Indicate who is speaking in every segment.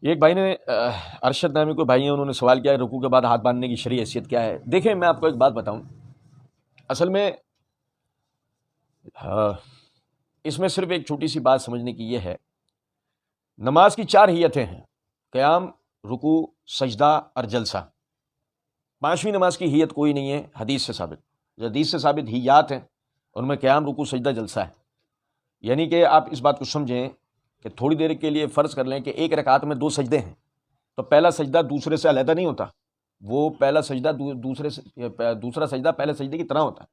Speaker 1: ایک بھائی نے ارشد نامی کوئی بھائی ہیں، انہوں نے سوال کیا ہے رکوع کے بعد ہاتھ باندھنے کی شرعی حیثیت کیا ہے؟ دیکھیں میں آپ کو ایک بات بتاؤں، اصل میں اس میں صرف ایک چھوٹی سی بات سمجھنے کی یہ ہے، نماز کی 4 ہیئتیں ہیں: قیام، رکوع، سجدہ اور جلسہ۔ 5ویں نماز کی ہیئت کوئی نہیں ہے حدیث سے ثابت۔ جو حدیث سے ثابت ہیات ہیں ان میں قیام، رکوع، سجدہ، جلسہ ہے۔ یعنی کہ آپ اس بات کو سمجھیں کہ تھوڑی دیر کے لیے فرض کر لیں کہ ایک رکعت میں 2 سجدے ہیں، تو پہلا سجدہ دوسرے سے علیحدہ نہیں ہوتا، وہ پہلا سجدہ دوسرا سجدہ پہلے سجدے کی طرح ہوتا ہے۔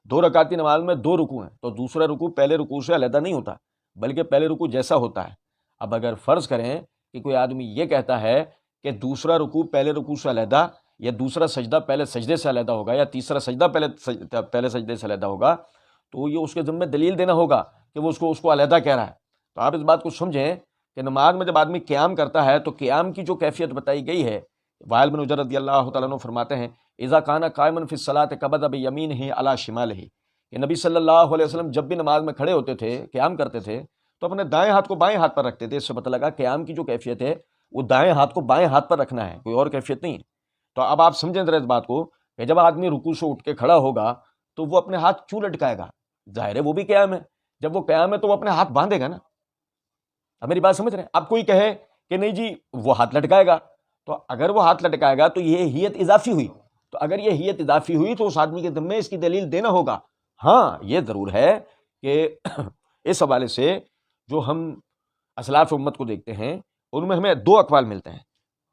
Speaker 1: 2 رکعت کی نماز میں 2 رکوع ہیں، تو دوسرا رکوع پہلے رکوع سے علیحدہ نہیں ہوتا، بلکہ پہلے رکوع جیسا ہوتا ہے۔ اب اگر فرض کریں کہ کوئی آدمی یہ کہتا ہے کہ دوسرا رکوع پہلے رکوع سے علیحدہ، یا دوسرا سجدہ پہلے سجدے سے علیحدہ ہوگا، یا تیسرا سجدہ پہلے سجدے سے علیحدہ ہوگا، تو یہ اس کے ذمہ دلیل دینا ہوگا کہ وہ اس کو علیحدہ کہہ رہا ہے۔ تو آپ اس بات کو سمجھیں کہ نماز میں جب آدمی قیام کرتا ہے تو قیام کی جو کیفیت بتائی گئی ہے، وائل بن حجر رضی اللہ تعالیٰ عنہ فرماتے ہیں اذا کان قائما فی الصلاۃ قبض بیمینہ علی شمالہ، کہ نبی صلی اللہ علیہ وسلم جب بھی نماز میں کھڑے ہوتے تھے، قیام کرتے تھے، تو اپنے دائیں ہاتھ کو بائیں ہاتھ پر رکھتے تھے۔ اس سے پتہ لگا قیام کی جو کیفیت ہے وہ دائیں ہاتھ کو بائیں ہاتھ پر رکھنا ہے، کوئی اور کیفیت نہیں ہے۔ تو اب آپ سمجھیں ذرا اس بات کو کہ جب آدمی رکوع سے اٹھ کے کھڑا ہوگا تو وہ اپنے ہاتھ کیوں لٹکائے گا؟ ظاہر ہے وہ بھی قیام ہے، جب وہ قیام ہے تو وہ اپنے ہاتھ باندھے گا نا۔ اب میری بات سمجھ رہے ہیں؟ اب کوئی کہے کہ نہیں جی وہ ہاتھ لٹکائے گا، تو اگر وہ ہاتھ لٹکائے گا تو یہ ہیت اضافی ہوئی، تو اگر یہ ہیت اضافی ہوئی تو اس آدمی کے ذمہ اس کی دلیل دینا ہوگا۔ ہاں یہ ضرور ہے کہ اس حوالے سے جو ہم اسلاف امت کو دیکھتے ہیں ان میں ہمیں 2 اقوال ملتے ہیں۔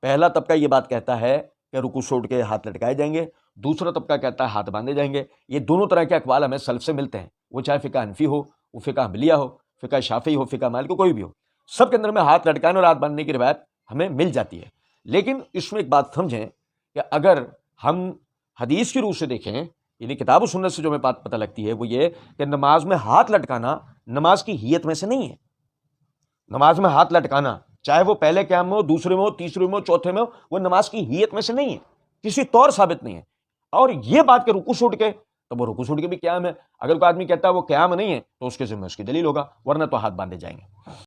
Speaker 1: پہلا طبقہ یہ بات کہتا ہے کہ رکوع سے اٹھ کے ہاتھ لٹکائے جائیں گے، دوسرا طبقہ کہتا ہے ہاتھ باندھے جائیں گے۔ یہ دونوں طرح کے اقوال ہمیں سلف سے ملتے ہیں، وہ چاہے فقہ حنفی ہو، وہ فقہ حنبلیہ ہو، فقہ شافعی ہو، فقہ مالک ہو، کوئی بھی ہو، سب کے اندر میں ہاتھ لٹکانے اور ہاتھ باندھنے کی روایت ہمیں مل جاتی ہے۔ لیکن اس میں ایک بات سمجھیں کہ اگر ہم حدیث کی روح سے دیکھیں، یعنی کتاب و سنت سے جو ہمیں بات پتہ لگتی ہے وہ یہ کہ نماز میں ہاتھ لٹکانا نماز کی ہیت میں سے نہیں ہے۔ نماز میں ہاتھ لٹکانا چاہے وہ پہلے قیام میں ہو، دوسرے میں ہو، تیسرے میں ہو، چوتھے میں ہو، وہ نماز کی ہیت میں سے نہیں ہے، کسی طور ثابت نہیں ہے۔ اور یہ بات کہ رکوع سے اٹھ کے، تو وہ رکوع سے اٹھ کے بھی قیام ہے۔ اگر کوئی آدمی کہتا ہے وہ قیام نہیں ہے تو اس کے ذمہ اس کی دلیل ہوگا، ورنہ تو ہاتھ باندھے جائیں گے۔